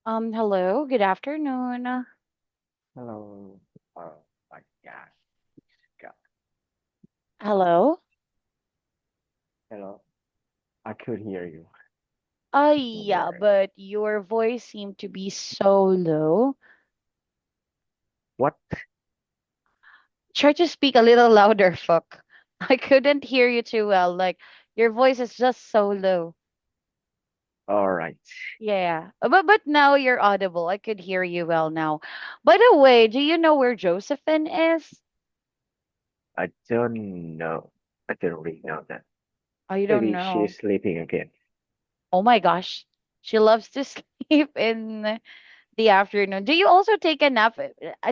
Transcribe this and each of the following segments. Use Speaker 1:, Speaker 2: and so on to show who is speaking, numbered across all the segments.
Speaker 1: Hello, good afternoon.
Speaker 2: Hello. Oh my God. God.
Speaker 1: Hello.
Speaker 2: Hello. I could hear you. Don't
Speaker 1: Yeah,
Speaker 2: worry.
Speaker 1: but your voice seemed to be so low.
Speaker 2: What?
Speaker 1: Try to speak a little louder, Phuc. I couldn't hear you too well. Like your voice is just so low.
Speaker 2: All right.
Speaker 1: Yeah, but now you're audible. I could hear you well now. By the way, do you know where Josephine is?
Speaker 2: I don't know. I don't really know that.
Speaker 1: I don't
Speaker 2: Maybe
Speaker 1: know.
Speaker 2: she's sleeping again.
Speaker 1: Oh my gosh, she loves to sleep in the afternoon. Do you also take a nap?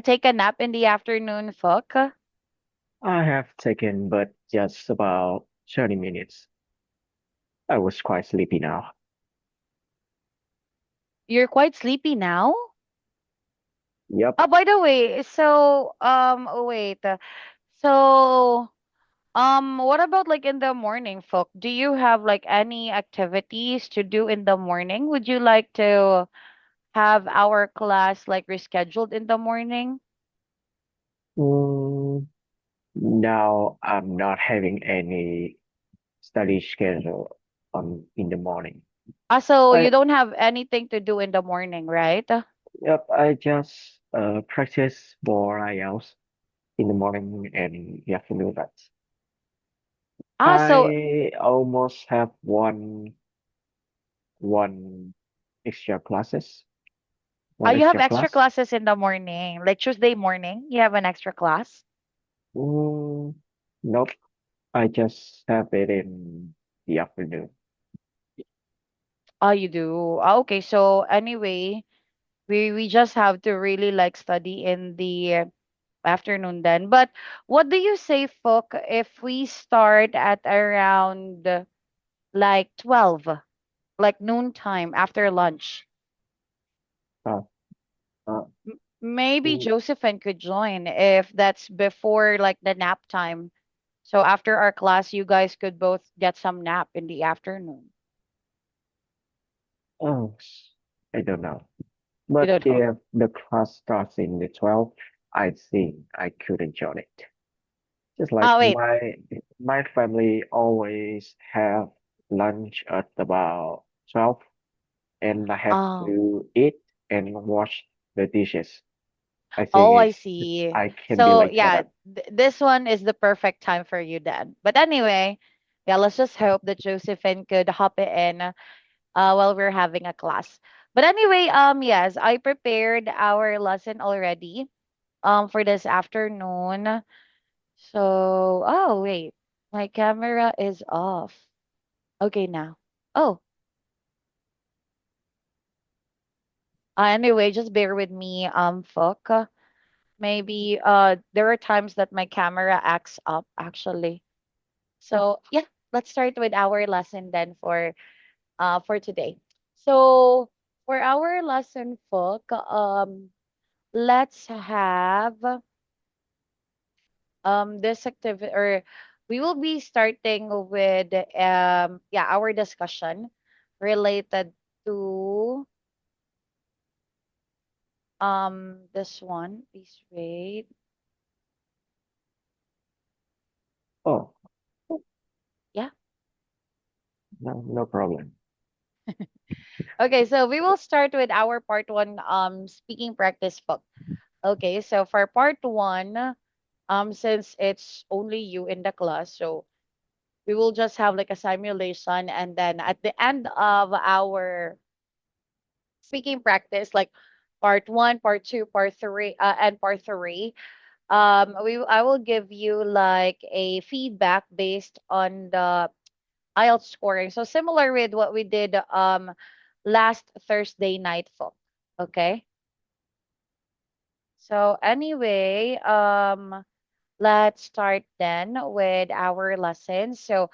Speaker 1: Take a nap in the afternoon, Phuc?
Speaker 2: I have taken but just about 30 minutes. I was quite sleepy now.
Speaker 1: You're quite sleepy now?
Speaker 2: Yep.
Speaker 1: Oh, by the way, so oh wait. So what about like in the morning, folk? Do you have like any activities to do in the morning? Would you like to have our class like rescheduled in the morning?
Speaker 2: Mm, now I'm not having any study schedule on in the morning.
Speaker 1: So
Speaker 2: I
Speaker 1: you don't have anything to do in the morning, right?
Speaker 2: Yep, I just practice more IELTS in the morning and in the afternoon. But
Speaker 1: So
Speaker 2: I almost have one extra classes, one
Speaker 1: you have
Speaker 2: extra
Speaker 1: extra
Speaker 2: class.
Speaker 1: classes in the morning, like Tuesday morning, you have an extra class?
Speaker 2: Mm, nope, I just have it in the afternoon.
Speaker 1: Oh, you do. Okay, so anyway, we just have to really like study in the afternoon then. But what do you say, Phuc, if we start at around like 12, like noontime after lunch?
Speaker 2: Uh, uh,
Speaker 1: Maybe
Speaker 2: mm,
Speaker 1: Josephine could join if that's before like the nap time. So after our class, you guys could both get some nap in the afternoon.
Speaker 2: oh, I don't know.
Speaker 1: You
Speaker 2: But
Speaker 1: don't know.
Speaker 2: if the class starts in the 12, I think I could enjoy it. Just like
Speaker 1: Oh, wait.
Speaker 2: my family always have lunch at about 12 and I have
Speaker 1: Oh.
Speaker 2: to eat and wash the dishes. I think
Speaker 1: Oh, I
Speaker 2: it's
Speaker 1: see.
Speaker 2: I can be
Speaker 1: So
Speaker 2: late for
Speaker 1: yeah,
Speaker 2: that.
Speaker 1: this one is the perfect time for you then. But anyway, yeah, let's just hope that Josephine could hop in while we're having a class. But anyway, yes, I prepared our lesson already for this afternoon. So oh wait, my camera is off. Okay now. Oh, anyway, just bear with me, Phuc. Maybe there are times that my camera acts up actually. So yeah, let's start with our lesson then for today. So for our lesson, Phuc, let's have this activity, or we will be starting with yeah, our discussion related to this one. Please wait.
Speaker 2: Oh,
Speaker 1: Yeah.
Speaker 2: no problem.
Speaker 1: Okay, so we will start with our part one speaking practice, Phuc. Okay, so for part one, since it's only you in the class, so we will just have like a simulation, and then at the end of our speaking practice, like part one, part two, part three, and part three, I will give you like a feedback based on the IELTS scoring. So similar with what we did last Thursday night, folk. Okay. So anyway, let's start then with our lesson. So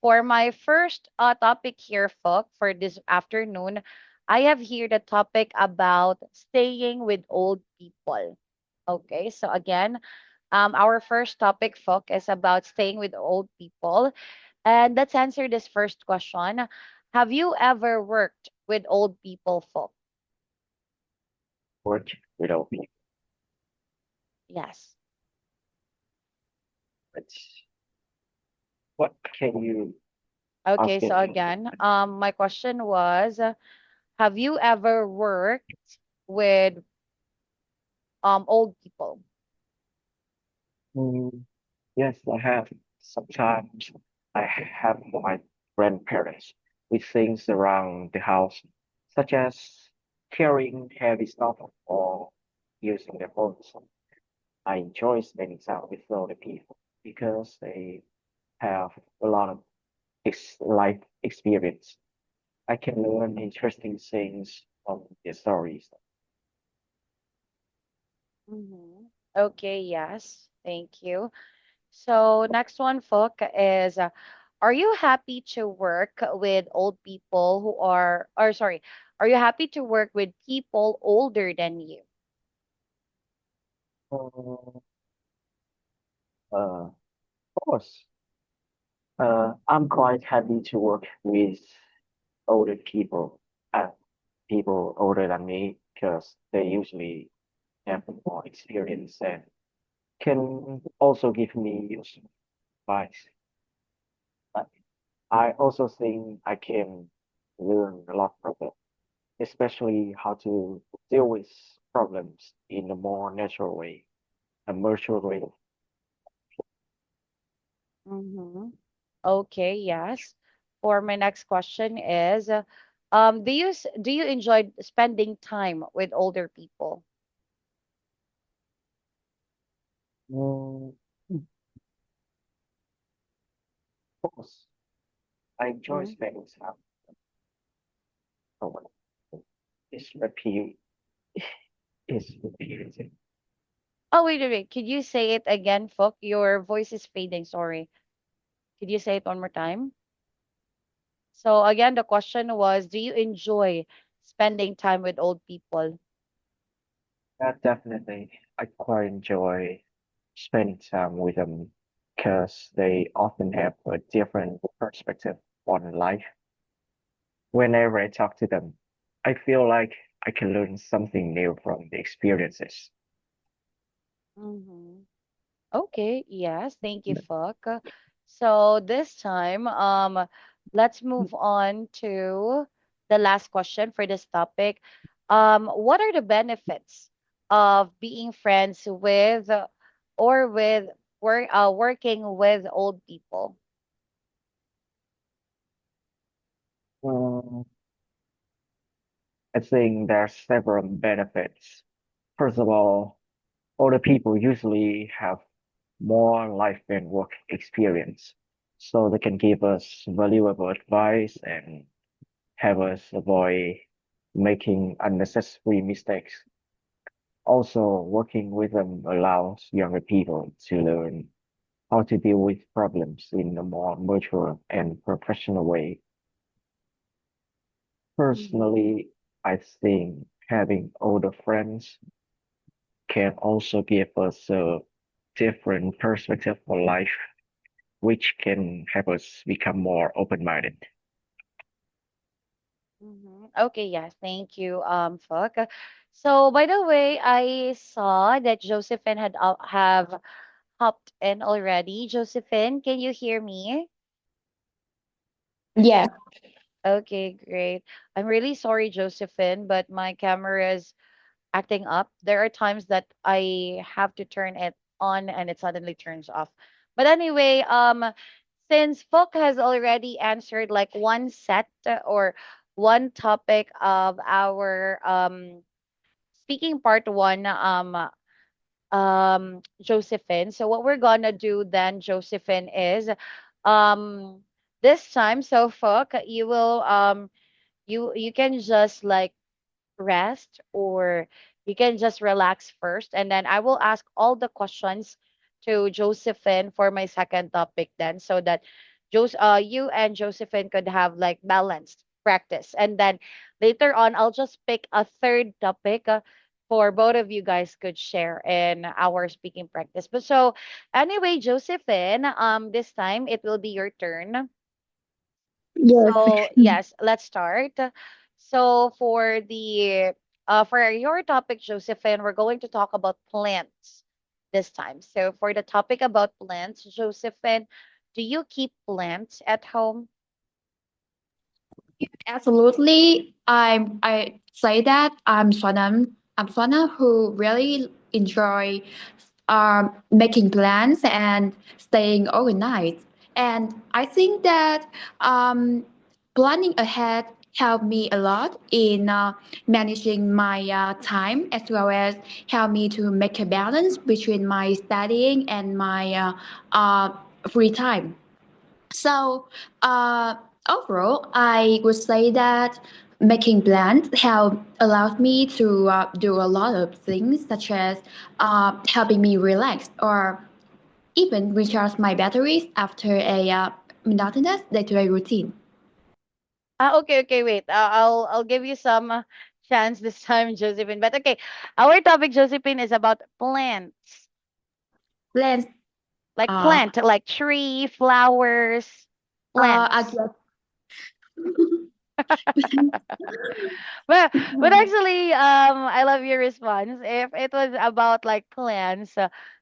Speaker 1: for my first topic here, folk, for this afternoon, I have here the topic about staying with old people. Okay, so again, our first topic, folk, is about staying with old people. And let's answer this first question. Have you ever worked with old people, folk?
Speaker 2: work with all people.
Speaker 1: Yes.
Speaker 2: But what can you
Speaker 1: Okay,
Speaker 2: ask
Speaker 1: so
Speaker 2: me?
Speaker 1: again, my question was, have you ever worked with old people?
Speaker 2: Mm, yes, I have. Sometimes I have my grandparents with things around the house, such as carrying heavy stuff or using their phones. I enjoy spending time with older people because they have a lot of life experience. I can learn interesting things from their stories.
Speaker 1: Mm-hmm. Okay, yes. Thank you. So next one, Phuc, is are you happy to work with old people who are, or sorry, are you happy to work with people older than you?
Speaker 2: Uh, of course, I'm quite happy to work with older people, people older than me, because they usually have more experience and can also give me useful advice. But I also think I can learn a lot from them, especially how to deal with problems in a more natural way, a mature way.
Speaker 1: Mm-hmm. Okay, yes. For my next question is, do you enjoy spending time with older people?
Speaker 2: Mm, of course, I enjoy
Speaker 1: Mm.
Speaker 2: spending time with someone. It's repeat, it's repeated.
Speaker 1: Oh, wait, wait, wait. Could you say it again, Phuc? Your voice is fading. Sorry. Could you say it one more time? So again, the question was, do you enjoy spending time with old people?
Speaker 2: Definitely, I quite enjoy spending time with them because they often have a different perspective on life. Whenever I talk to them, I feel like I can learn something new from the experiences.
Speaker 1: Mm-hmm. Okay, yes, thank you, Phuc. So this time, let's move on to the last question for this topic. What are the benefits of being friends with or with working with old people?
Speaker 2: Mm, I think there are several benefits. First of all, older people usually have more life and work experience, so they can give us valuable advice and have us avoid making unnecessary mistakes. Also, working with them allows younger people to learn how to deal with problems in a more mature and professional way.
Speaker 1: Mm-hmm.
Speaker 2: Personally, I think having older friends can also give us a different perspective for life, which can help us become more open-minded.
Speaker 1: Mm-hmm. Okay, yes, thank you, Phuc. So, by the way, I saw that Josephine had have hopped in already. Josephine, can you hear me?
Speaker 3: Yeah.
Speaker 1: Okay, great. I'm really sorry, Josephine, but my camera is acting up. There are times that I have to turn it on and it suddenly turns off. But anyway, since Folk has already answered like one set or one topic of our speaking part one, Josephine. So what we're gonna do then, Josephine, is um this time, so Folk, you will you can just like rest or you can just relax first and then I will ask all the questions to Josephine for my second topic then so that you and Josephine could have like balanced practice and then later on I'll just pick a third topic for both of you guys could share in our speaking practice. But so anyway, Josephine, this time it will be your turn.
Speaker 3: Yes.
Speaker 1: So yes, let's start. So for the For your topic, Josephine, we're going to talk about plants this time. So for the topic about plants, Josephine, do you keep plants at home?
Speaker 3: Absolutely. I say that I'm someone who really enjoy making plans and staying organized. And I think that um, planning ahead helped me a lot in managing my time, as well as help me to make a balance between my studying and my free time. So, uh, overall, I would say that making plans help allows me to do a lot of things, such as helping me relax or even recharge my batteries after a monotonous day-to-day routine.
Speaker 1: Okay, okay, wait. I'll give you some chance this time, Josephine. But okay, our topic, Josephine, is about plants,
Speaker 3: Plans,
Speaker 1: like
Speaker 3: uh,
Speaker 1: plant, like tree, flowers,
Speaker 3: I
Speaker 1: plants.
Speaker 3: guess,
Speaker 1: But actually, I love your response. If it was about like plants,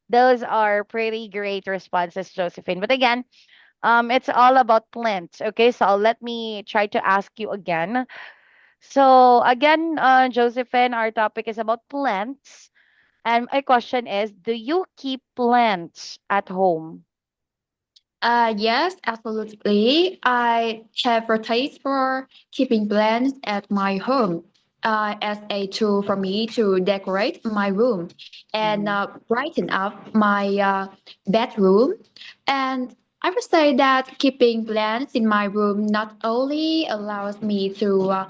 Speaker 1: those are pretty great responses, Josephine. But again, it's all about plants. Okay, so let me try to ask you again. So again, Josephine, our topic is about plants, and my question is, do you keep plants at home?
Speaker 3: yes, absolutely. I have a taste for keeping plants at my home as a tool for me to decorate my room and
Speaker 1: Mm-hmm.
Speaker 3: brighten up my bedroom. And I would say that keeping plants in my room not only allows me to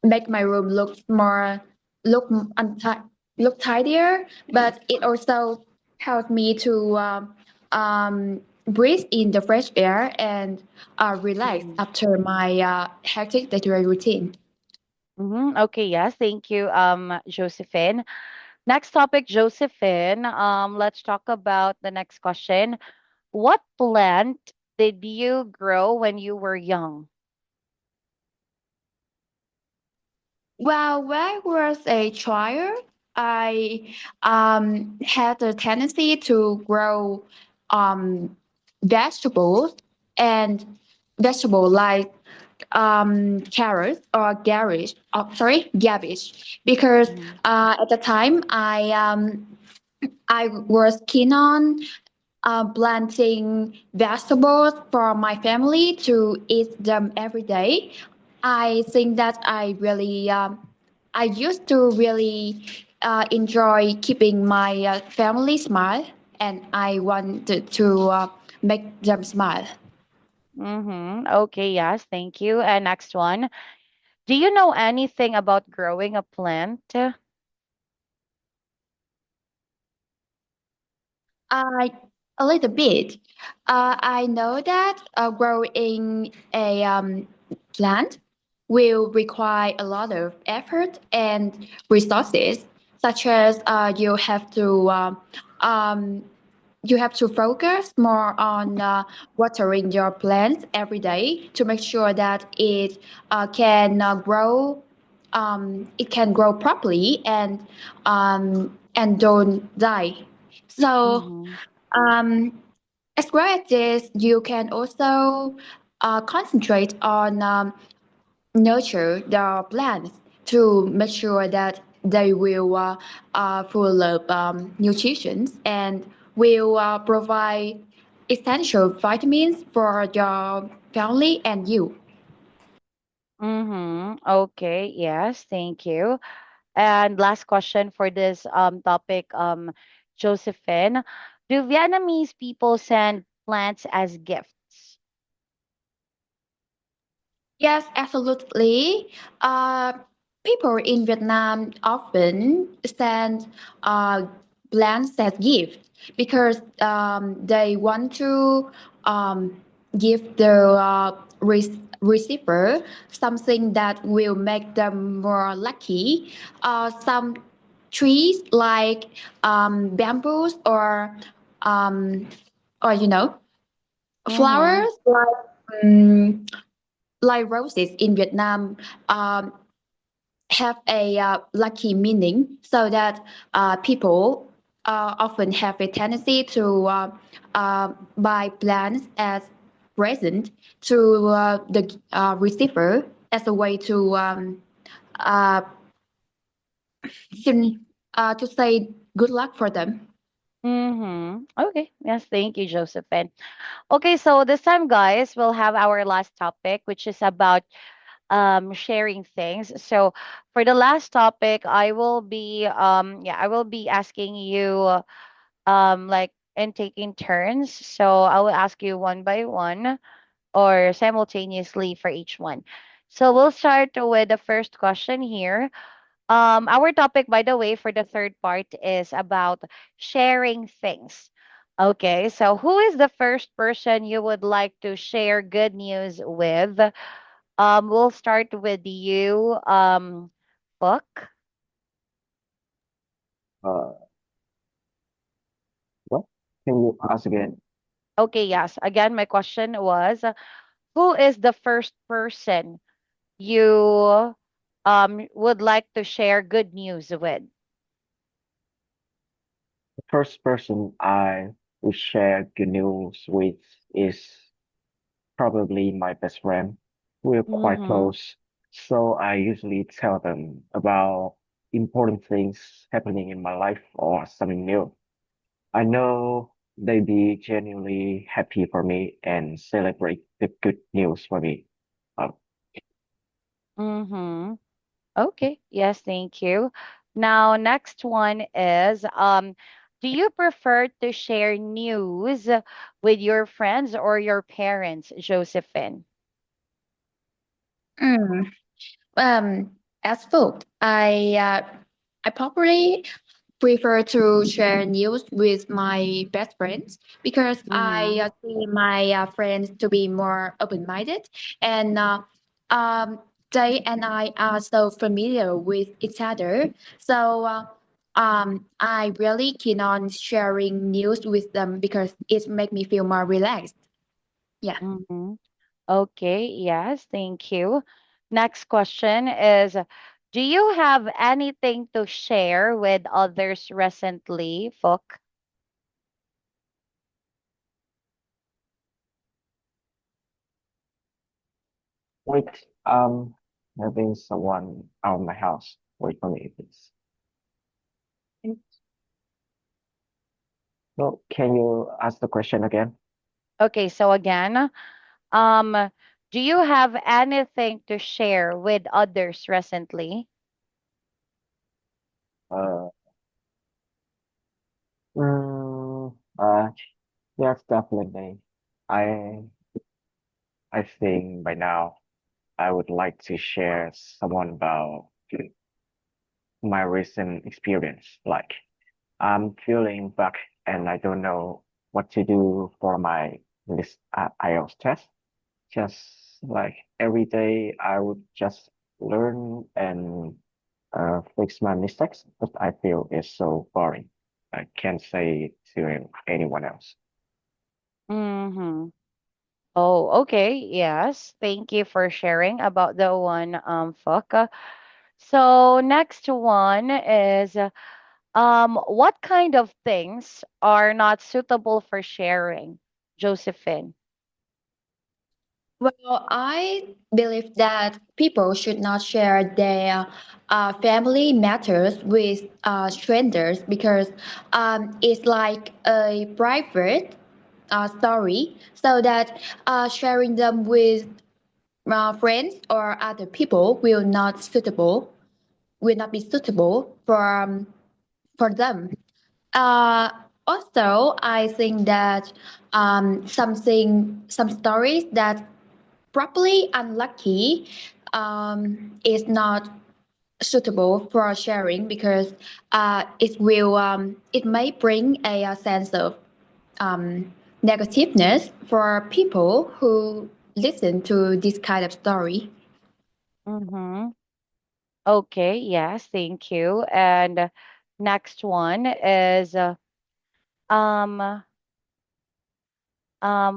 Speaker 3: make my room look unti- look tidier, but it also helps me to breathe in the fresh air and relax
Speaker 1: Mm-hmm.
Speaker 3: after my hectic day-to-day routine.
Speaker 1: Mm-hmm. Okay, yes, thank you, Josephine. Next topic, Josephine. Let's talk about the next question. What plant did you grow when you were young?
Speaker 3: Well, when I was a child, I had a tendency to grow um, vegetables and vegetable like carrots or garish. Oh, sorry, cabbage. Because
Speaker 1: Mm-hmm.
Speaker 3: at the time, I was keen on planting vegetables for my family to eat them every day. I think that I used to really enjoy keeping my family smile, and I wanted to make them smile.
Speaker 1: Mm-hmm. Okay, yes, thank you. And next one. Do you know anything about growing a plant?
Speaker 3: I a little bit. I know that growing a plant will require a lot of effort and resources, such as um, you have to focus more on watering your plants every day to make sure that it can grow properly and don't die. So
Speaker 1: Mm-hmm.
Speaker 3: um, as well as this, you can also concentrate on nurture the plants to make sure that they will full of nutrition and will provide essential vitamins for your family and you.
Speaker 1: Mm-hmm. Okay, yes, thank you. And last question for this topic, Josephine. Do Vietnamese people send plants as gifts?
Speaker 3: Yes, absolutely. Uh, People in Vietnam often send uh, plants as gifts because they want to give the receiver something that will make them more lucky. Some trees like bamboos um, or
Speaker 1: Mm-hmm.
Speaker 3: flowers um, like roses in Vietnam, um, have a lucky meaning, so that people often have a tendency to buy plants as present to the receiver as a way uh, to say good luck for them.
Speaker 1: Mm-hmm. Okay. Yes, thank you, Josephine. Okay, so this time, guys, we'll have our last topic, which is about sharing things. So for the last topic, I will be asking you like and taking turns. So I will ask you one by one or simultaneously for each one. So we'll start with the first question here. Our topic, by the way, for the third part is about sharing things. Okay, so who is the first person you would like to share good news with? We'll start with you, Book.
Speaker 2: Uh, what? Can you ask again?
Speaker 1: Okay, yes. Again, my question was, who is the first person you would like to share good news with?
Speaker 2: The first person I would share good news with is probably my best friend. We're quite
Speaker 1: Mm-hmm.
Speaker 2: close, so I usually tell them about important things happening in my life or something new. I know they'd be genuinely happy for me and celebrate the good news for me. Uh,
Speaker 1: Mm-hmm. Okay. Yes, thank you. Now, next one is do you prefer to share news with your friends or your parents, Josephine?
Speaker 3: Mm. As food, I probably prefer to share news with my best friends because I
Speaker 1: Mm-hmm.
Speaker 3: see my friends to be more open-minded, and they and I are so familiar with each other. So I really keen on sharing news with them because it makes me feel more relaxed. Yeah.
Speaker 1: Mm-hmm. Okay, yes, thank you. Next question is, do you have anything to share with others recently, Phuc?
Speaker 2: wait, having someone out of my house. Wait for me, please. No, can you ask the question again?
Speaker 1: Okay, so again, um, do you have anything to share with others recently?
Speaker 2: Uh, mm, uh, yes, definitely. I I think by now I would like to share someone about my recent experience. Like I'm feeling back and I don't know what to do for my this IELTS test. Just like every day I would just learn and fix my mistakes, but I feel it's so boring. I can't say it to anyone else.
Speaker 1: Mm-hmm. Oh, okay. Yes. Thank you for sharing about the one, Phuc. So next one is, what kind of things are not suitable for sharing, Josephine?
Speaker 3: Well, I believe that people should not share their family matters with strangers because it's like a private story, so that sharing them with friends or other people will not be suitable for them. Uh, Also, I think that some stories that probably unlucky is not suitable for sharing because it may bring a sense of negativeness for people who listen to this kind of story.
Speaker 1: Mm-hmm. Okay, yes, thank you. And next one is um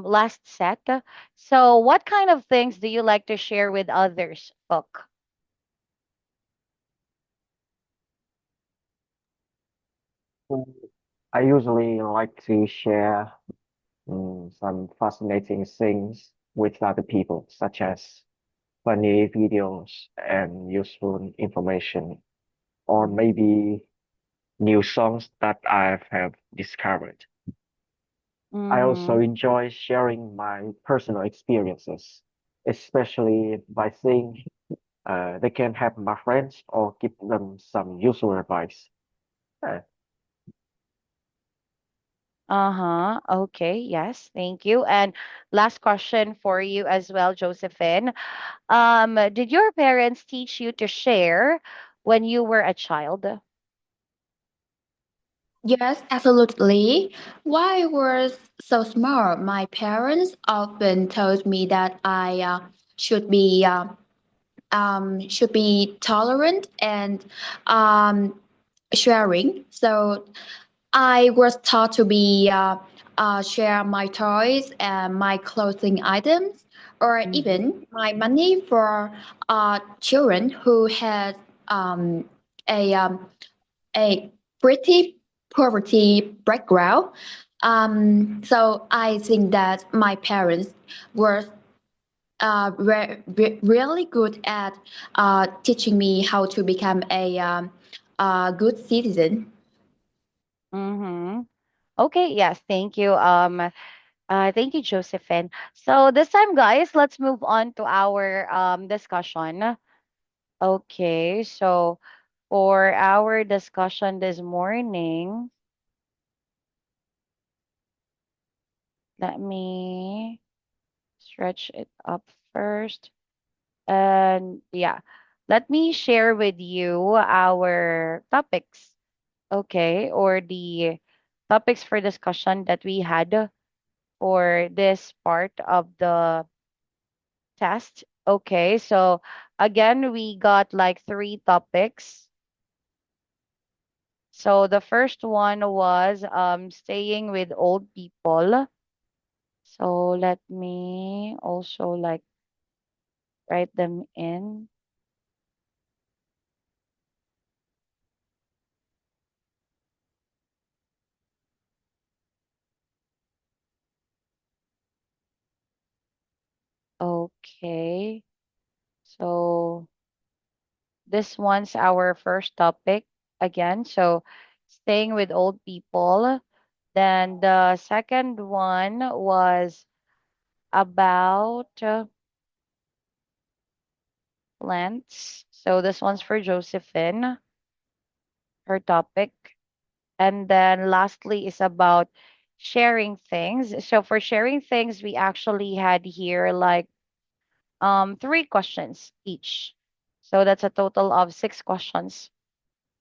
Speaker 1: last set. So what kind of things do you like to share with others, Phuc?
Speaker 2: Mm, I usually like to share some fascinating things with other people, such as funny videos and useful information, or maybe new songs that I have discovered. I also
Speaker 1: Mm-hmm.
Speaker 2: enjoy sharing my personal experiences, especially by saying they can help my friends or give them some useful advice. Uh,
Speaker 1: Uh-huh. Okay. Yes. Thank you. And last question for you as well, Josephine. Did your parents teach you to share when you were a child?
Speaker 3: Yes, absolutely. While I was so small, my parents often told me that I should be should be tolerant and um, sharing. So I was taught to be share my toys and my clothing items, or
Speaker 1: Mm-hmm.
Speaker 3: even my money for children who had um, a a pretty poverty background. So I think that my parents were really good at teaching me how to become a good citizen.
Speaker 1: Mm-hmm. Okay. Yes. Thank you. Thank you, Josephine. So this time, guys, let's move on to our discussion. Okay. So for our discussion this morning, let me stretch it up first. And yeah, let me share with you our topics, okay, or the topics for discussion that we had for this part of the test. Okay, so again, we got like three topics. So the first one was staying with old people. So let me also like write them in. Okay. So this one's our first topic again. So staying with old people. Then the second one was about plants. So this one's for Josephine, her topic. And then lastly is about sharing things. So for sharing things, we actually had here like three questions each. So that's a total of six questions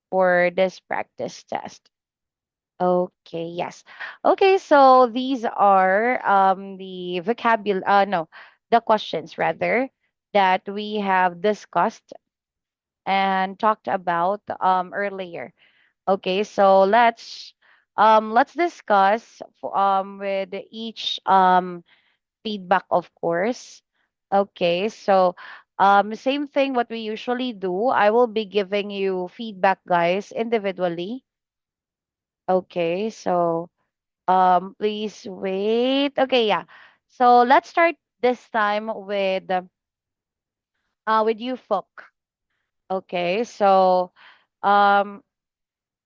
Speaker 1: for this practice test. Okay, yes. Okay, so these are the vocabulary no, the questions rather that we have discussed and talked about earlier. Okay, so let's discuss with each feedback, of course. Okay, so same thing what we usually do. I will be giving you feedback, guys, individually. Okay, so please wait. Okay, yeah. So let's start this time with you, Phuc. Okay, so um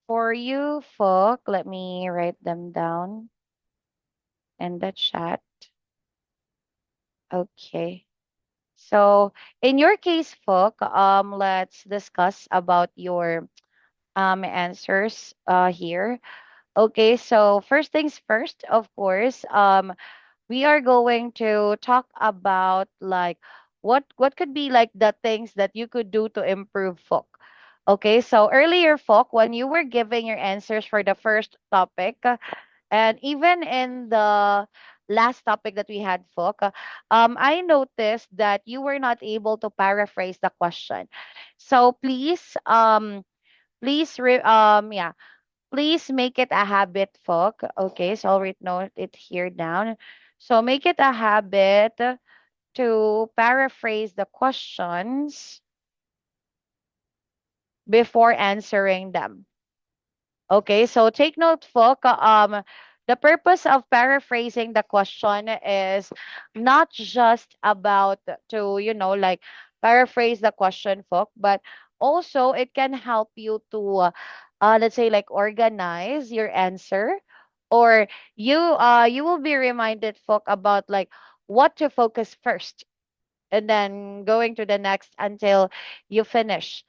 Speaker 1: for you, Phuc, let me write them down in the chat. Okay. So in your case, Phuc, let's discuss about your answers here. Okay, so first things first, of course, we are going to talk about like what could be like the things that you could do to improve, Phuc. Okay, so earlier, Phuc, when you were giving your answers for the first topic, and even in the last topic that we had, Phuc, I noticed that you were not able to paraphrase the question. So yeah, please make it a habit, Phuc. Okay, so I'll write note it here down. So make it a habit to paraphrase the questions before answering them. Okay, so take note, Phuc. The purpose of paraphrasing the question is not just about to, like paraphrase the question, Phuc, but also it can help you to, let's say, like organize your answer, or you will be reminded, Phuc, about like what to focus first and then going to the next until you finish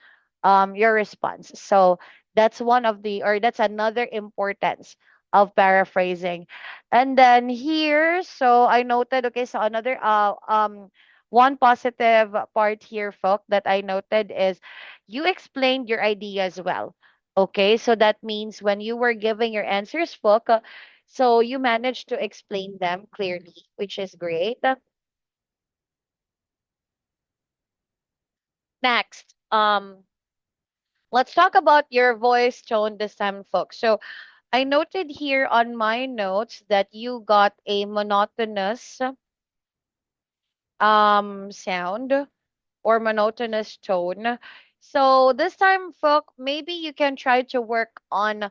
Speaker 1: your response. So that's one of the, or that's another importance of paraphrasing. And then here, so I noted, okay, so another one positive part here, folk, that I noted is you explained your idea as well. Okay, so that means when you were giving your answers, folk, so you managed to explain them clearly, which is great. Next, let's talk about your voice tone this time, folks. So I noted here on my notes that you got a monotonous sound or monotonous tone. So this time, folk, maybe you can try to work on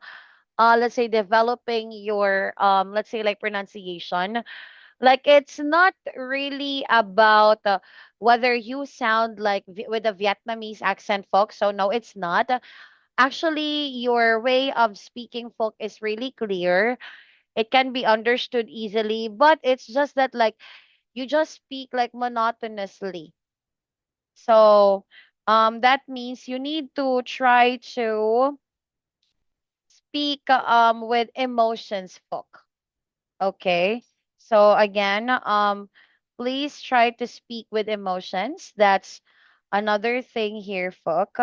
Speaker 1: let's say developing your let's say like pronunciation. Like it's not really about whether you sound like with a Vietnamese accent, folks. So no, it's not. Actually, your way of speaking, folk, is really clear. It can be understood easily, but it's just that like you just speak like monotonously. So that means you need to try to speak with emotions, folk. Okay? So again, please try to speak with emotions. That's another thing here, folk.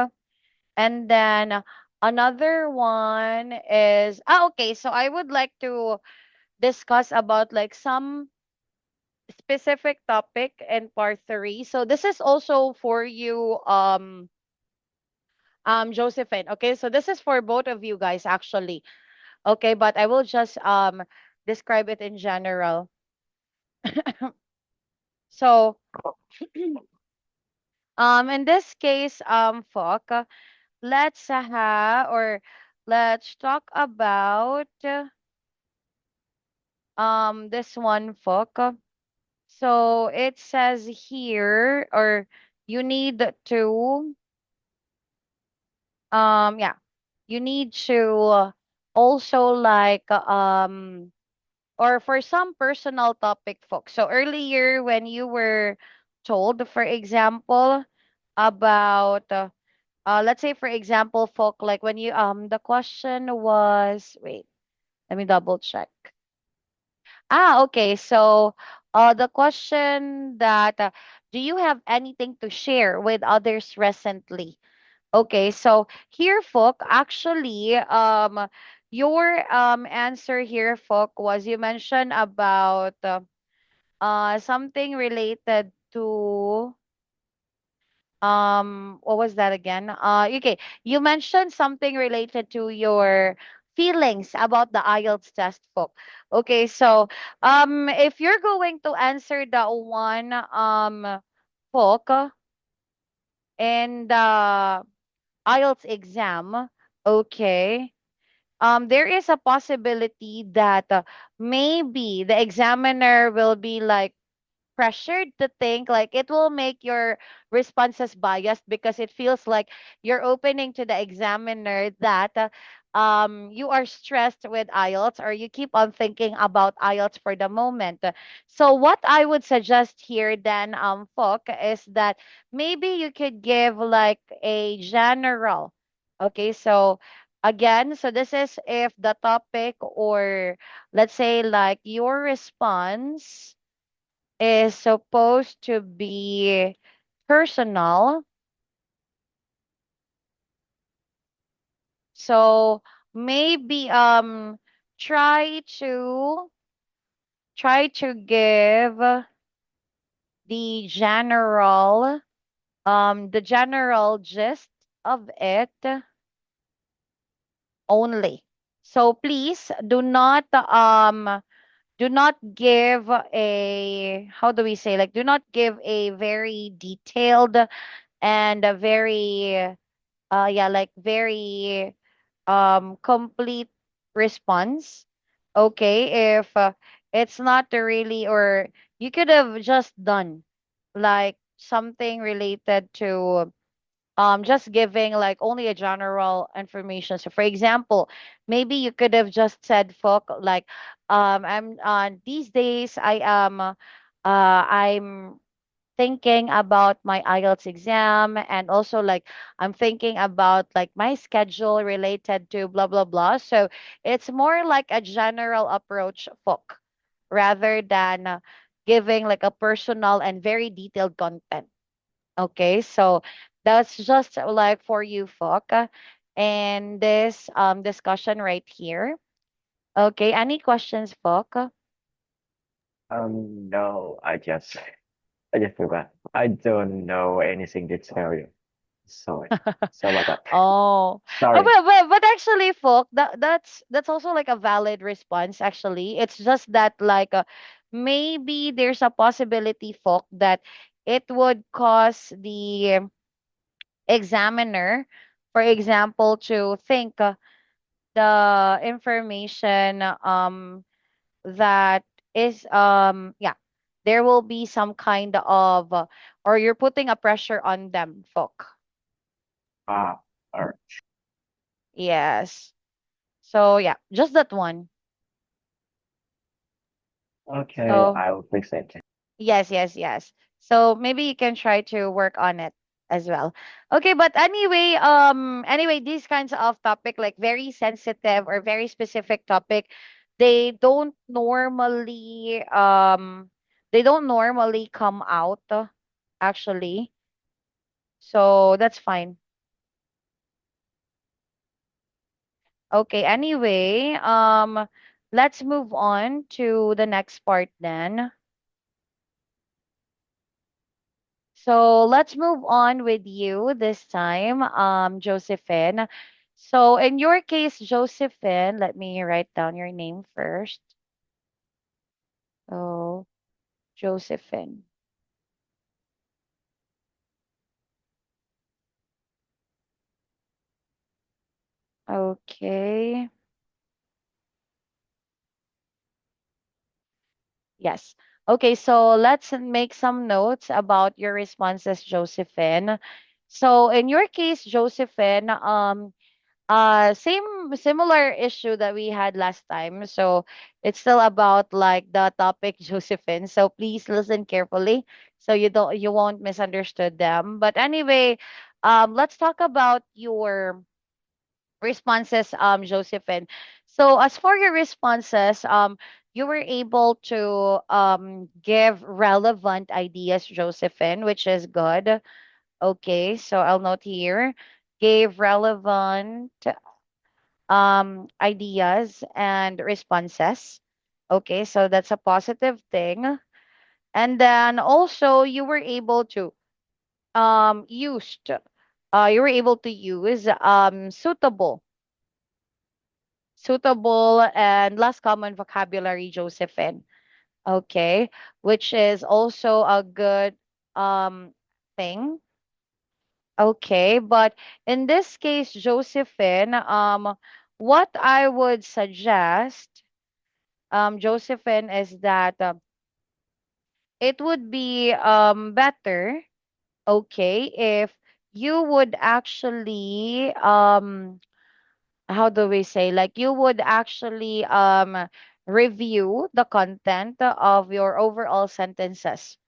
Speaker 1: And then another one is okay, so I would like to discuss about like some specific topic in part 3. So this is also for you Josephine. Okay, so this is for both of you guys actually. Okay, but I will just describe it in general. So in this case Phuc, let's or let's talk about this one, Phuc. So it says here, or you need to yeah, you need to also like or for some personal topic, folks. So earlier when you were told, for example, about let's say for example, folk, like when you the question was, wait, let me double check. Okay. So, the question that do you have anything to share with others recently? Okay. So here, Folk, actually, your answer here, Folk, was you mentioned about something related to what was that again? Okay, you mentioned something related to your feelings about the IELTS test, Folk. Okay, so if you're going to answer that one Folk, in the IELTS exam, okay, there is a possibility that maybe the examiner will be like pressured to think like it will make your responses biased because it feels like you're opening to the examiner that you are stressed with IELTS, or you keep on thinking about IELTS for the moment. So what I would suggest here then, Phuc, is that maybe you could give like a general. Okay, so again, so this is if the topic, or let's say like your response is supposed to be personal. So maybe try to give the general gist of it only. So please do not give a, how do we say, like do not give a very detailed and a very yeah, like very complete response. Okay, if it's not really, or you could have just done like something related to just giving like only a general information. So for example, maybe you could have just said, folk, like I'm these days I'm thinking about my IELTS exam, and also like I'm thinking about like my schedule related to blah blah blah. So it's more like a general approach, folk, rather than giving like a personal and very detailed content. Okay, so that's just like for you, folk, and this discussion right here. Okay, any questions, folk?
Speaker 2: No, I just forgot. I don't know anything to tell you. Sorry. Sorry about that.
Speaker 1: Oh, oh,
Speaker 2: Sorry.
Speaker 1: but actually, folk, that's also like a valid response. Actually, it's just that like maybe there's a possibility, folk, that it would cause the examiner, for example, to think the information that is yeah, there will be some kind of or you're putting a pressure on them, folk.
Speaker 2: Ah, all right.
Speaker 1: Yes. So yeah, just that one.
Speaker 2: Okay,
Speaker 1: So
Speaker 2: I will fix it.
Speaker 1: yes, yes, yes. So maybe you can try to work on it as well. Okay, but anyway, these kinds of topic, like very sensitive or very specific topic, they don't normally come out actually. So that's fine. Okay, anyway, let's move on to the next part then. So let's move on with you this time, Josephine. So in your case, Josephine, let me write down your name first. So Josephine. Okay. Yes. Okay, so let's make some notes about your responses, Josephine. So in your case, Josephine, similar issue that we had last time. So it's still about like the topic, Josephine. So please listen carefully so you won't misunderstood them. But anyway, let's talk about your responses, Josephine. So as for your responses, you were able to give relevant ideas, Josephine, which is good. Okay, so I'll note here, gave relevant ideas and responses. Okay, so that's a positive thing. And then also you were able to used you were able to use suitable and less common vocabulary, Josephine. Okay, which is also a good thing. Okay, but in this case, Josephine, what I would suggest, Josephine, is that it would be better, okay, if you would actually how do we say, like you would actually review the content of your overall sentences.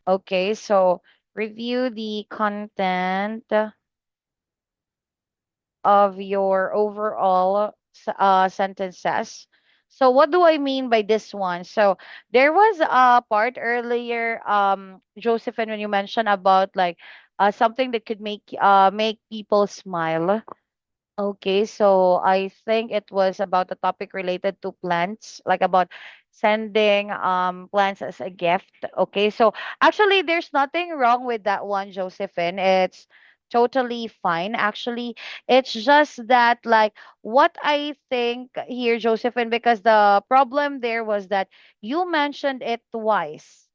Speaker 1: Okay, so review the content of your overall sentences. So what do I mean by this one? So there was a part earlier, Josephine, when you mentioned about like something that could make people smile. Okay, so I think it was about a topic related to plants, like about sending plants as a gift. Okay, so actually there's nothing wrong with that one, Josephine. It's totally fine. Actually, it's just that like what I think here, Josephine, because the problem there was that you mentioned it twice.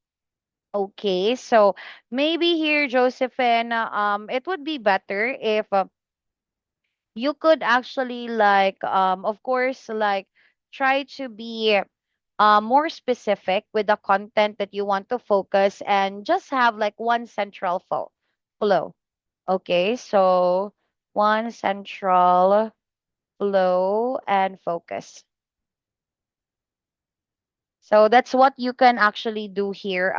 Speaker 1: Okay, so maybe here, Josephine, it would be better if you could actually like of course like try to be more specific with the content that you want to focus and just have like one central flow. Okay, so one central flow and focus. So that's what you can actually do here,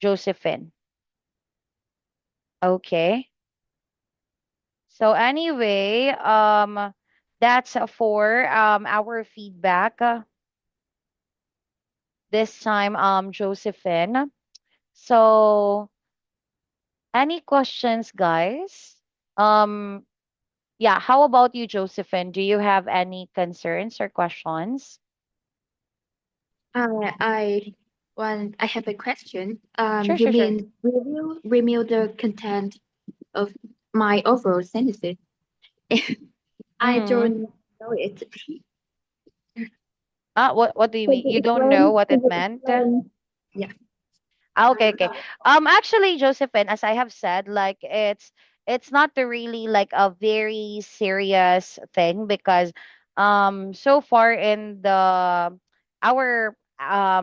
Speaker 1: Josephine. Okay. So anyway, that's for our feedback this time, Josephine. So any questions, guys? Um, yeah, how about you, Josephine? Do you have any concerns or questions?
Speaker 3: I I have a question.
Speaker 1: Sure,
Speaker 3: You
Speaker 1: sure, sure.
Speaker 3: mean review the content of my overall sentences? I
Speaker 1: Mm-hmm.
Speaker 3: don't know it.
Speaker 1: What do you
Speaker 3: Can
Speaker 1: mean?
Speaker 3: you
Speaker 1: You don't know
Speaker 3: explain?
Speaker 1: what
Speaker 3: Can
Speaker 1: it
Speaker 3: you
Speaker 1: meant?
Speaker 3: explain? Yeah.
Speaker 1: Okay, okay. Actually, Josephine, as I have said, like it's not the really like a very serious thing because so far in the our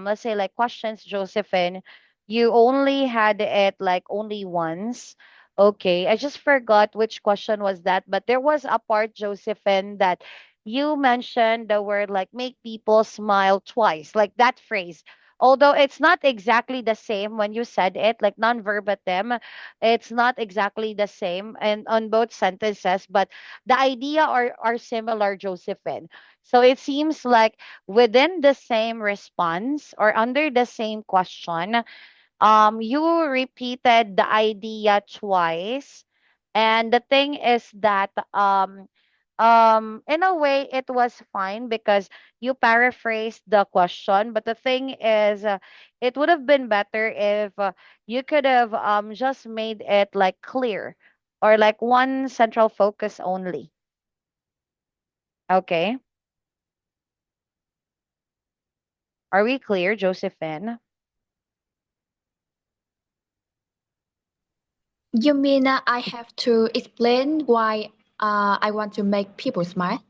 Speaker 1: let's say like questions, Josephine, you only had it like only once. Okay, I just forgot which question was that, but there was a part, Josephine, that you mentioned the word like make people smile twice, like that phrase, although it's not exactly the same when you said it like non-verbatim, it's not exactly the same and on both sentences, but the idea are similar, Josephine. So it seems like within the same response or under the same question, you repeted the idea twice, and the thing is that in a way it was fine because you paraphrased the question, but the thing is it would have been better if you could have just made it like clear or like one central focus only. Okay, are we clear, Josephine?
Speaker 3: You mean I have to explain why I want to make people smile?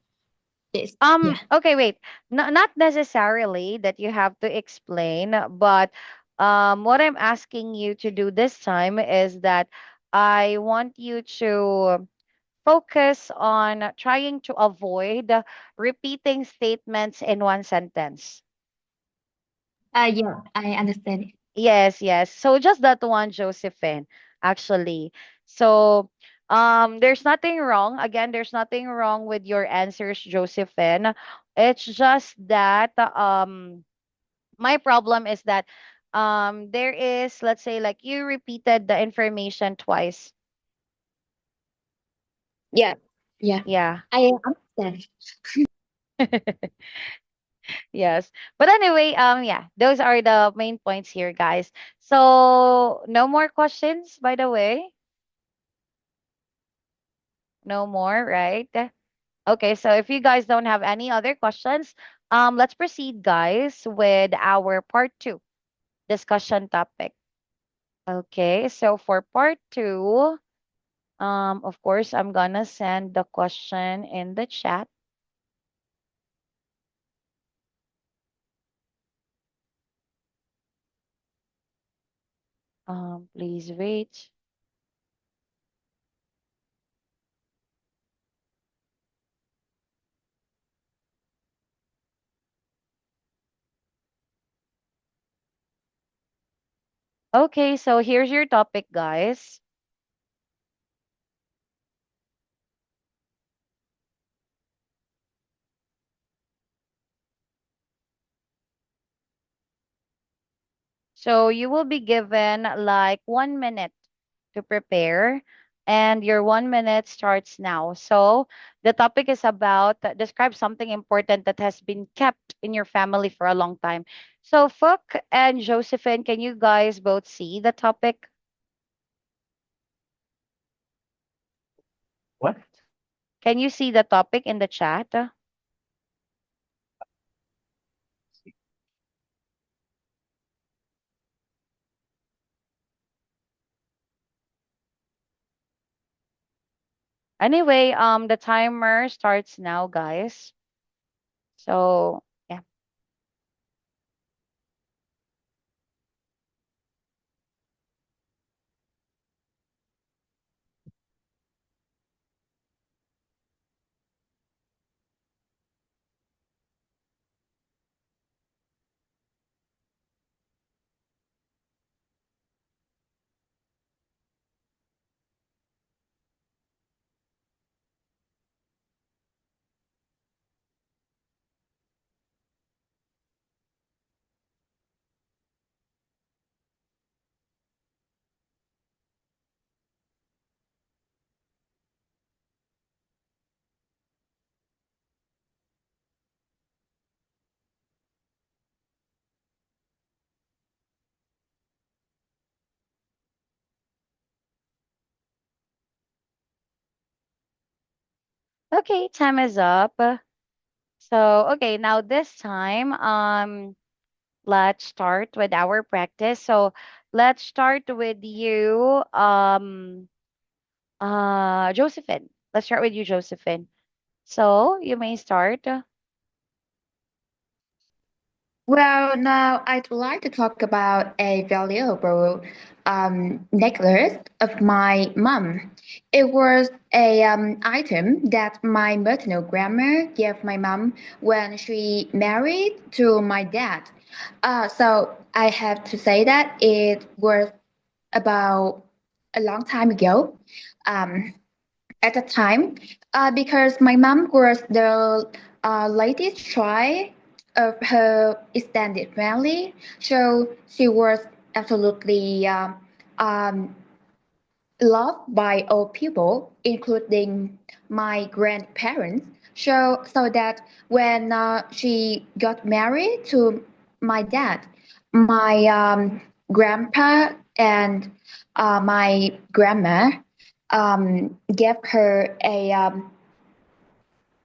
Speaker 3: This. Yeah.
Speaker 1: Okay, wait. Not necessarily that you have to explain, but what I'm asking you to do this time is that I want you to focus on trying to avoid repeating statements in one sentence.
Speaker 3: Yeah, I understand.
Speaker 1: Yes, yes. So just that one, Josephine, actually. So there's nothing wrong. Again, there's nothing wrong with your answers, Josephine. It's just that my problem is that there is, let's say, like you repeated the information twice.
Speaker 3: Yeah. Yeah.
Speaker 1: Yeah.
Speaker 3: I understand.
Speaker 1: Yes. But anyway, yeah, those are the main points here, guys. So no more questions, by the way. No more, right? Okay, so if you guys don't have any other questions, let's proceed, guys, with our part two discussion topic. Okay, so for part two, of course, I'm gonna send the question in the chat. Please wait. Okay, so here's your topic, guys. So you will be given like 1 minute to prepare, and your 1 minute starts now. So the topic is about describe something important that has been kept in your family for a long time. So Phuc and Josephine, can you guys both see the topic?
Speaker 2: What?
Speaker 1: Can you see the topic in the chat? Anyway, the timer starts now, guys. So, yeah. Okay, time is up. So, okay, now this time, let's start with our practice. So, let's start with you, Josephine. Let's start with you, Josephine. So, you may start.
Speaker 3: Well, now I'd like to talk about a valuable necklace of my mom. It was a item that my maternal grandma gave my mom when she married to my dad. So I have to say that it was about a long time ago. Um, at the time because my mom was the latest child of her extended family, so she was absolutely loved by all people, including my grandparents. So that when she got married to my dad, my grandpa and my grandma gave her a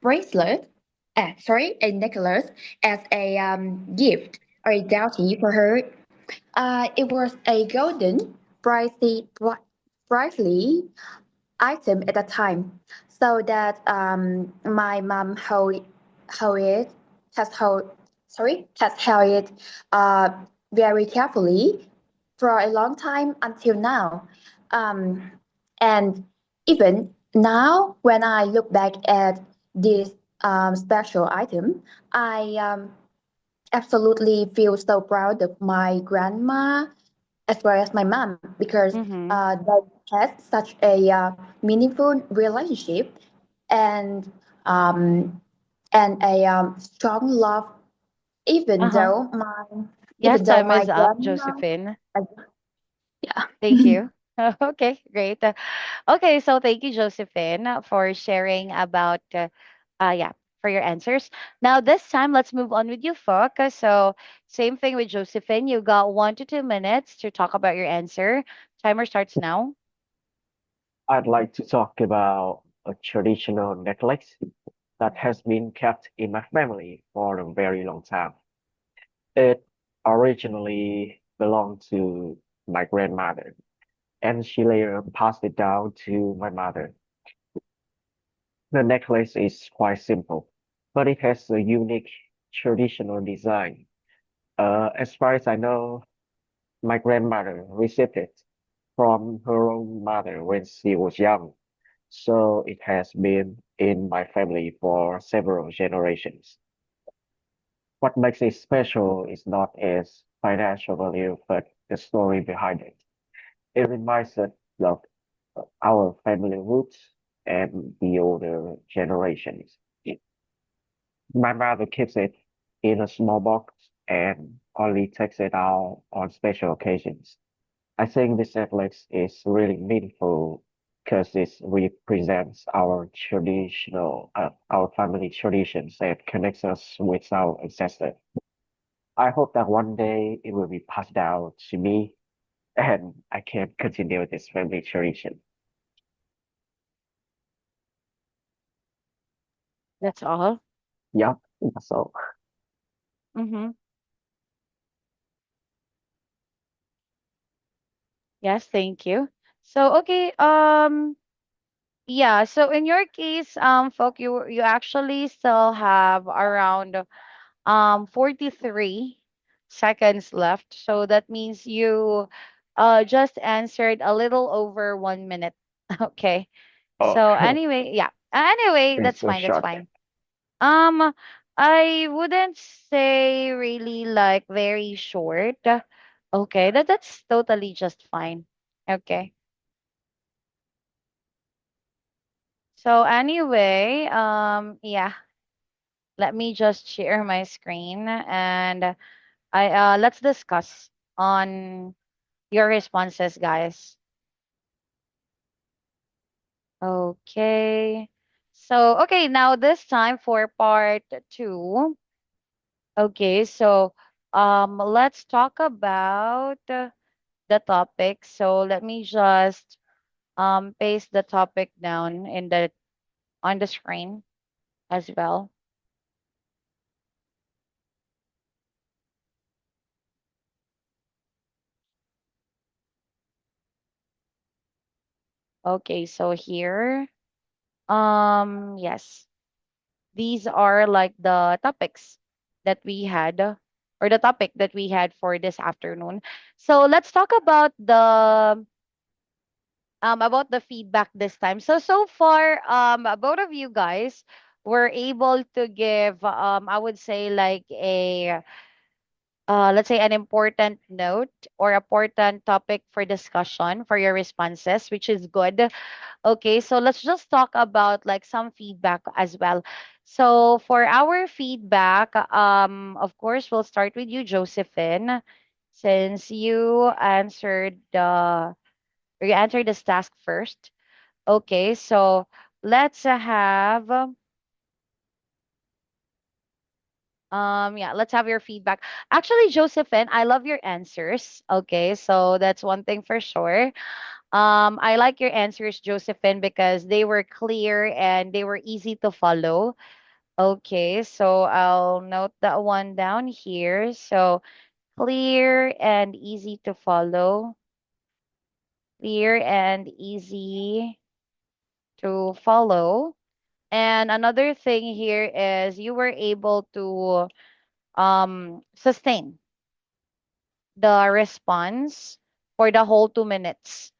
Speaker 3: bracelet, sorry, a necklace as a gift or a dowry for her. It was a golden, brightly item at the time, so that my mom hold it hold has held it uh, very carefully for a long time until now. Um, and even now, when I look back at this special item, I absolutely feel so proud of my grandma as well as my mom because
Speaker 1: Mm-hmm.
Speaker 3: they had such a meaningful relationship and um, and a strong love. Even
Speaker 1: Uh-huh.
Speaker 3: though my
Speaker 1: Yes,
Speaker 3: even though
Speaker 1: time
Speaker 3: my
Speaker 1: is up,
Speaker 3: grandma,
Speaker 1: Josephine.
Speaker 3: uh, yeah.
Speaker 1: Thank you. Okay, great. Okay, so thank you, Josephine, for sharing about, yeah, for your answers. Now, this time, let's move on with you, Phuc. So, same thing with Josephine. You got 1 to 2 minutes to talk about your answer. Timer starts now.
Speaker 2: I'd like to talk about a traditional necklace that has been kept in my family for a very long time. It originally belonged to my grandmother, and she later passed it down to my mother. The necklace is quite simple, but it has a unique traditional design. As far as I know, my grandmother received it from her own mother when she was young, so it has been in my family for several generations. What makes it special is not its financial value, but the story behind it. It reminds us of our family roots and the older generations. My mother keeps it in a small box and only takes it out on special occasions. I think this necklace is really meaningful because it represents our family traditions and connects us with our ancestors. I hope that one day it will be passed down to me and I can continue this family tradition.
Speaker 1: That's all.
Speaker 2: Yeah, so
Speaker 1: Mm-hmm. Yes, thank you. So, okay, Yeah, so in your case, folk, you actually still have around 43 seconds left. So that means you just answered a little over 1 minute. Okay.
Speaker 2: Oh,
Speaker 1: So anyway, yeah. Anyway,
Speaker 2: it's
Speaker 1: that's
Speaker 2: so
Speaker 1: fine. That's
Speaker 2: short.
Speaker 1: fine. Um, I wouldn't say really like very short. Okay, that's totally just fine. Okay. So anyway, yeah, let me just share my screen and I let's discuss on your responses, guys. Okay. So, okay, now this time for part two. Okay, so let's talk about the topic. So let me just paste the topic down in the on the screen as well. Okay, so here yes. These are like the topics that we had or the topic that we had for this afternoon. So let's talk about the feedback this time. So so far both of you guys were able to give I would say like a let's say an important note or important topic for discussion for your responses, which is good. Okay, so let's just talk about like some feedback as well. So for our feedback, of course, we'll start with you, Josephine, since you answered this task first. Okay, so let's have yeah, let's have your feedback. Actually, Josephine, I love your answers. Okay, so that's one thing for sure. I like your answers, Josephine, because they were clear and they were easy to follow. Okay, so I'll note that one down here. So clear and easy to follow. Clear and easy to follow. And another thing here is you were able to sustain the response for the whole 2 minutes.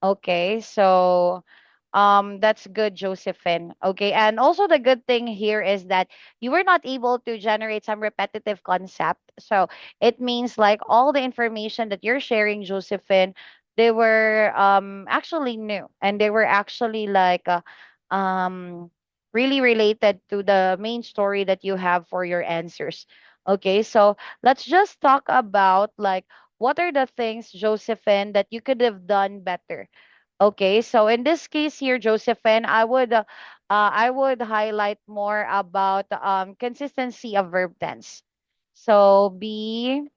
Speaker 1: Okay, so that's good, Josephine. Okay, and also the good thing here is that you were not able to generate some repetitive concept. So it means like all the information that you're sharing, Josephine, they were actually new and they were actually like um really related to the main story that you have for your answers. Okay, so let's just talk about like what are the things, Josephine, that you could have done better. Okay, so in this case here, Josephine, I would highlight more about consistency of verb tense. So be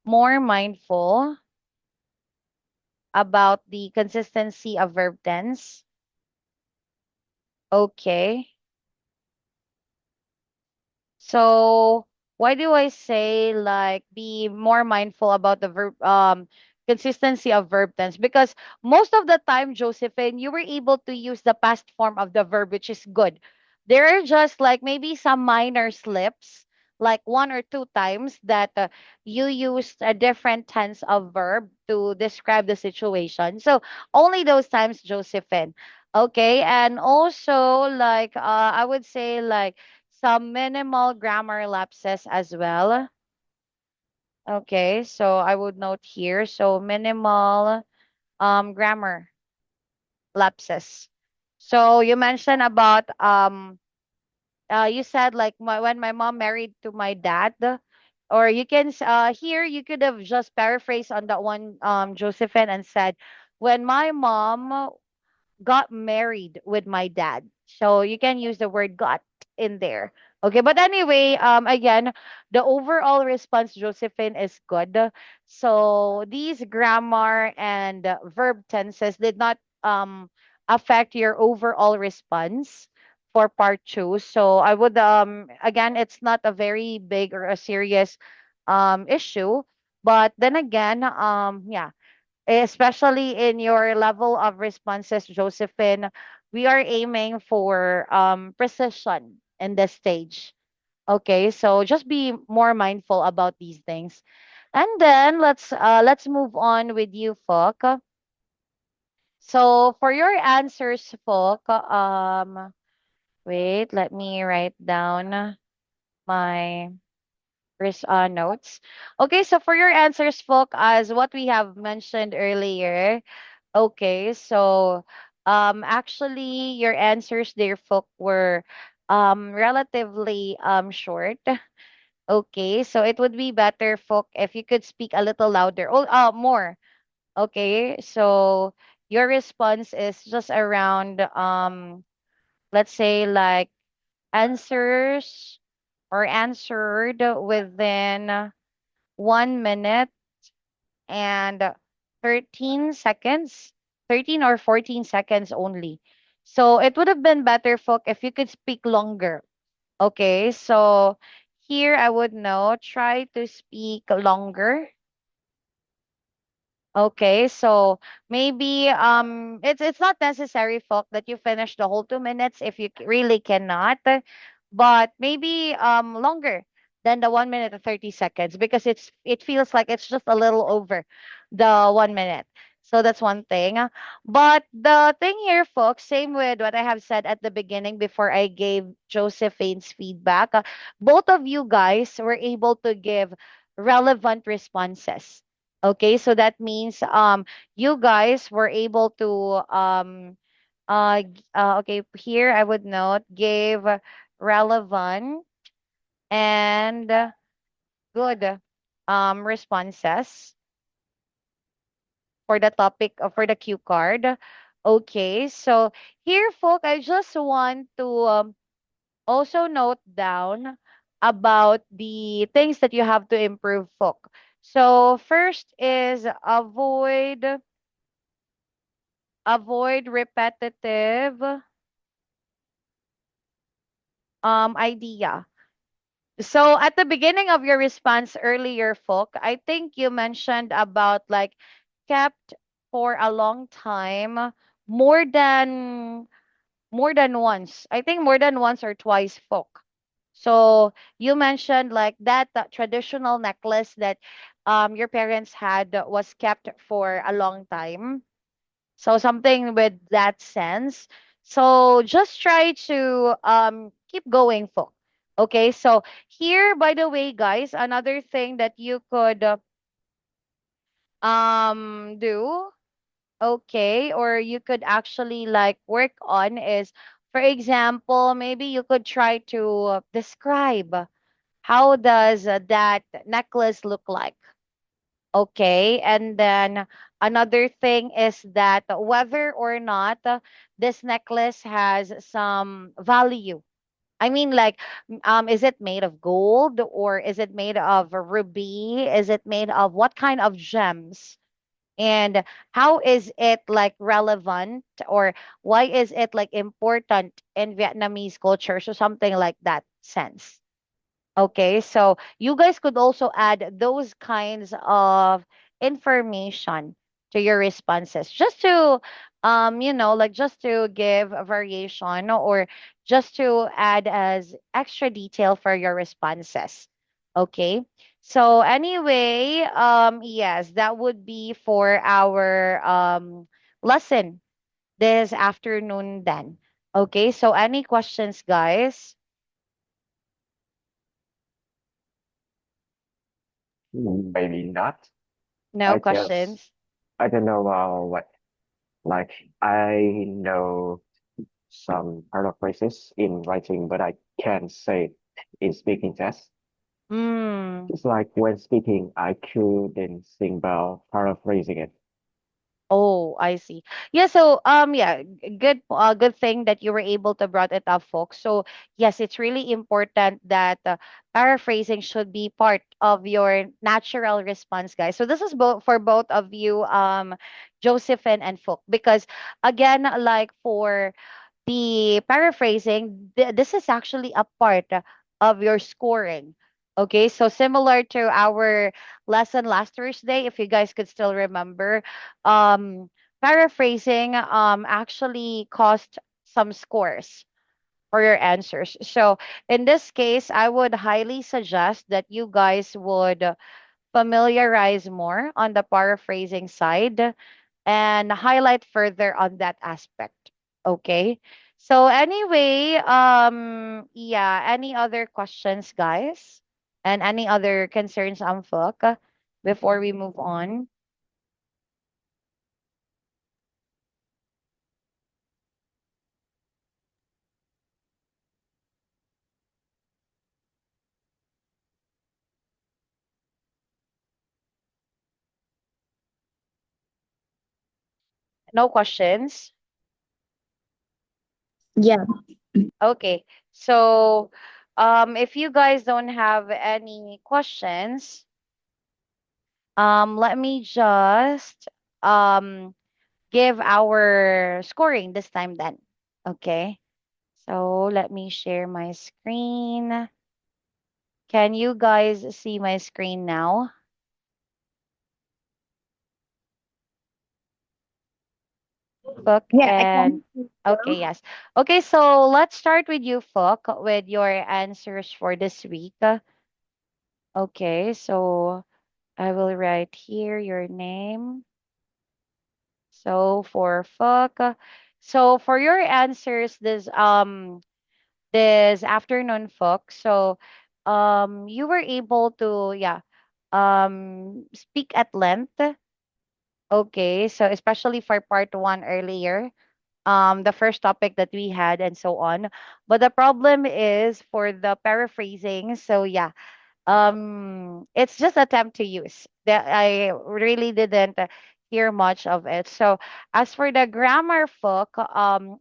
Speaker 1: more mindful about the consistency of verb tense. Okay. So why do I say like be more mindful about the verb consistency of verb tense? Because most of the time, Josephine, you were able to use the past form of the verb, which is good. There are just like maybe some minor slips, like one or two times that you used a different tense of verb to describe the situation. So only those times, Josephine. Okay, and also like I would say like some minimal grammar lapses as well. Okay, so I would note here. So minimal grammar lapses. So you mentioned about you said like when my mom married to my dad, or you can here you could have just paraphrased on that one, Josephine, and said when my mom got married with my dad. So you can use the word got in there. Okay, but anyway, again, the overall response, Josephine, is good. So these grammar and verb tenses did not affect your overall response for part two. So I would again, it's not a very big or a serious issue, but then again, yeah, especially in your level of responses, Josephine, we are aiming for precision in this stage. Okay, so just be more mindful about these things. And then let's move on with you, Phuc. So for your answers, Phuc, wait, let me write down my notes. Okay, so for your answers, Phuc, as what we have mentioned earlier, okay, so actually your answers there, Phuc, were relatively short. Okay, so it would be better, Folk, if you could speak a little louder. Oh, more. Okay, so your response is just around let's say like answers or answered within 1 minute and 13 seconds, 13 or 14 seconds only. So it would have been better, Folk, if you could speak longer. Okay, so here I would know, try to speak longer. Okay, so maybe it's not necessary, folk, that you finish the whole 2 minutes if you really cannot, but maybe longer than the 1 minute and 30 seconds because it feels like it's just a little over the 1 minute. So that's one thing. But the thing here, folks, same with what I have said at the beginning before I gave Josephine's feedback. Both of you guys were able to give relevant responses. Okay, so that means you guys were able to okay, here I would note gave relevant and good responses for the topic for the cue card. Okay, so here, folk, I just want to also note down about the things that you have to improve, folk. So first is avoid repetitive idea. So at the beginning of your response earlier, Folk, I think you mentioned about like kept for a long time, more than more than once. I think more than once or twice, Folk. So you mentioned like that traditional necklace that your parents had was kept for a long time. So something with that sense. So just try to keep going, folk. Okay, so here, by the way, guys, another thing that you could do, okay, or you could actually like work on is, for example, maybe you could try to describe how does that necklace look like. Okay, and then another thing is that whether or not this necklace has some value. I mean, like, is it made of gold or is it made of a ruby? Is it made of what kind of gems? And how is it like relevant or why is it like important in Vietnamese culture? So something like that sense. Okay, so you guys could also add those kinds of information to your responses just to like just to give a variation or just to add as extra detail for your responses. Okay? So anyway, yes, that would be for our lesson this afternoon then. Okay, so any questions, guys?
Speaker 2: Maybe not.
Speaker 1: No
Speaker 2: I just
Speaker 1: questions?
Speaker 2: I don't know what like I know some paraphrases in writing, but I can't say it in speaking test.
Speaker 1: Mm.
Speaker 2: It's like when speaking, I couldn't think about paraphrasing it.
Speaker 1: Oh, I see. Yeah, so yeah, good thing that you were able to brought it up, folks. So yes, it's really important that paraphrasing should be part of your natural response, guys. So this is both for both of you, Josephine and Folk, because again, like for the paraphrasing, this is actually a part of your scoring. Okay, so similar to our lesson last Thursday, if you guys could still remember, um, paraphrasing actually cost some scores for your answers. So in this case, I would highly suggest that you guys would familiarize more on the paraphrasing side and highlight further on that aspect. Okay. So anyway, yeah, any other questions, guys? And any other concerns on Phuc before we move on? No questions?
Speaker 3: Yeah.
Speaker 1: Okay. So if you guys don't have any questions, let me just um give our scoring this time then. Okay. So let me share my screen. Can you guys see my screen now? Phuc
Speaker 3: Yeah, I
Speaker 1: and
Speaker 3: can. See
Speaker 1: okay,
Speaker 3: you.
Speaker 1: yes. Okay, so let's start with you, Phuc, with your answers for this week. Okay, so I will write here your name. So for Phuc, so for your answers this afternoon, Phuc, so you were able to speak at length. Okay, so especially for part one earlier, the first topic that we had and so on. But the problem is for the paraphrasing. So yeah, it's just attempt to use that I really didn't hear much of it. So as for the grammar book,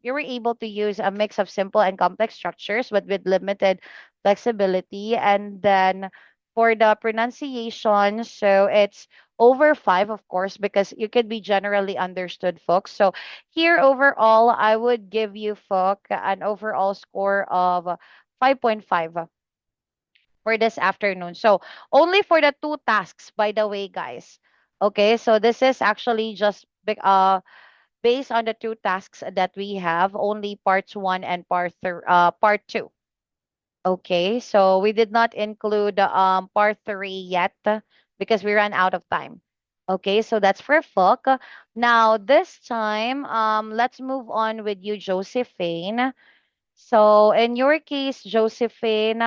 Speaker 1: you were able to use a mix of simple and complex structures but with limited flexibility. And then for the pronunciation, so it's over 5, of course, because you could be generally understood, folks. So here overall I would give you, Phuc, an overall score of 5.5 for this afternoon. So only for the two tasks, by the way, guys. Okay, so this is actually just based on the two tasks that we have, only parts one and part two. Okay, so we did not include part three yet because we ran out of time. Okay, so that's for Phuc. Now this time, let's move on with you, Josephine. So in your case, Josephine,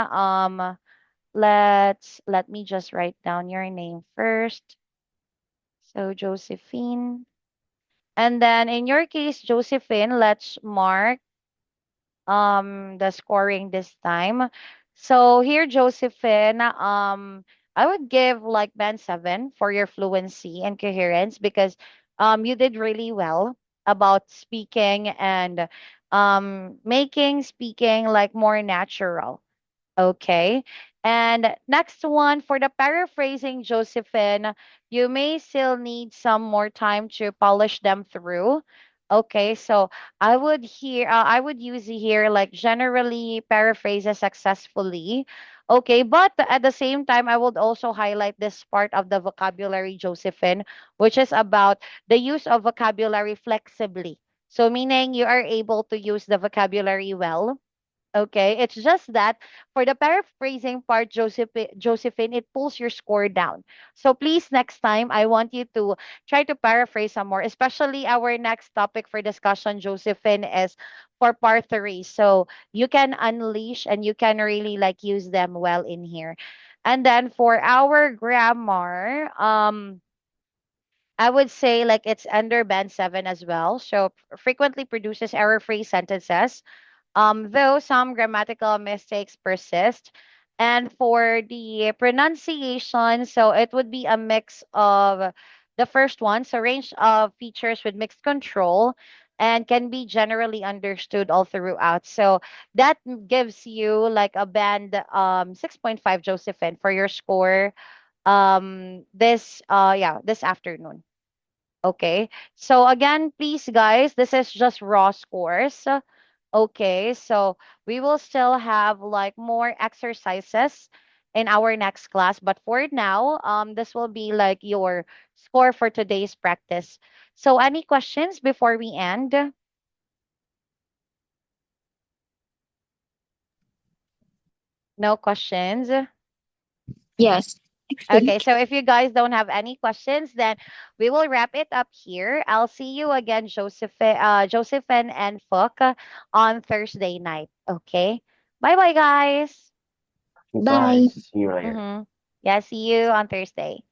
Speaker 1: let me just write down your name first. So Josephine. And then in your case, Josephine, let's mark the scoring this time. So here, Josephine, I would give like band 7 for your fluency and coherence because you did really well about speaking and making speaking like more natural. Okay. And next one for the paraphrasing, Josephine, you may still need some more time to polish them through. Okay, so I would use here like generally paraphrases successfully. Okay, but at the same time, I would also highlight this part of the vocabulary, Josephine, which is about the use of vocabulary flexibly. So meaning you are able to use the vocabulary well. Okay, it's just that for the paraphrasing part, Josephine, it pulls your score down. So please, next time, I want you to try to paraphrase some more, especially our next topic for discussion, Josephine, is for part three. So you can unleash and you can really like use them well in here. And then for our grammar, I would say like it's under band 7 as well. So frequently produces error-free sentences though some grammatical mistakes persist. And for the pronunciation, so it would be a mix of the first one, so range of features with mixed control and can be generally understood all throughout. So that gives you like a band 6.5, Josephine, for your score this afternoon. Okay. So again, please guys, this is just raw scores. Okay, so we will still have like more exercises in our next class. But for now, this will be like your score for today's practice. So, any questions before we end? No questions.
Speaker 3: Yes.
Speaker 1: Okay, so if you guys don't have any questions, then we will wrap it up here. I'll see you again, Josephine and Phuc, on Thursday night. Okay, bye bye, guys.
Speaker 2: Goodbye.
Speaker 3: Bye.
Speaker 2: See you later.
Speaker 1: Mm-hmm. Yeah, see you on Thursday.